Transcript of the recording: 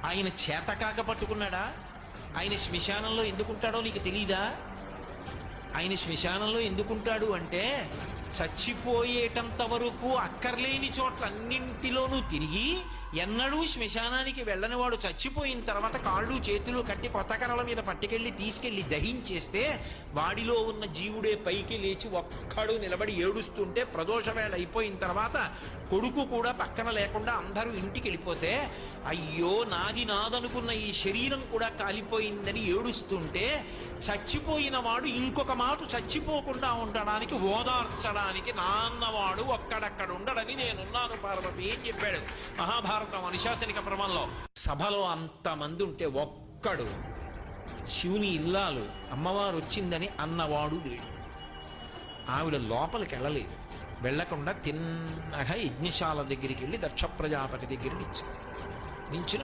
ఆయన చేతకాక పట్టుకున్నాడా? ఆయన శ్మశానంలో ఎందుకుంటాడో నీకు తెలీదా? ఆయన శ్మశానంలో ఎందుకుంటాడు అంటే, చచ్చిపోయేటంత వరకు అక్కర్లేని చోట్ల అన్నింటిలోనూ తిరిగి ఎన్నడూ శ్మశానానికి వెళ్ళని వాడు చచ్చిపోయిన తర్వాత కాళ్ళు చేతులు కట్టి కొత్త కర్రల మీద పట్టుకెళ్ళి తీసుకెళ్లి దహించేస్తే వాడిలో ఉన్న జీవుడే పైకి లేచి ఒక్కడు నిలబడి ఏడుస్తుంటే ప్రదోష వేళ అయిపోయిన తర్వాత కొడుకు కూడా పక్కన లేకుండా అందరూ ఇంటికి వెళ్ళిపోతే అయ్యో నాది నాదనుకున్న ఈ శరీరం కూడా కాలిపోయిందని ఏడుస్తుంటే చచ్చిపోయిన వాడు ఇంకొక మాట చచ్చిపోకుండా ఉండడానికి ఓదార్చడానికి నాన్నవాడు ఒక్కడక్కడ ఉండడని నేనున్నాను పార్వతి అని చెప్పాడు మహాభారతం అనుశాసనిక పర్వంలో. సభలో అంతమంది ఉంటే ఒక్కడు శివుని ఇల్లాలు అమ్మవారు వచ్చిందని అన్నవాడు లేడు. ఆవిడ లోపలికి వెళ్ళలేదు. వెళ్లకుండా తిన్నగా యజ్ఞశాల దగ్గరికి వెళ్ళి దక్ష ప్రజాపతి దగ్గర నించుని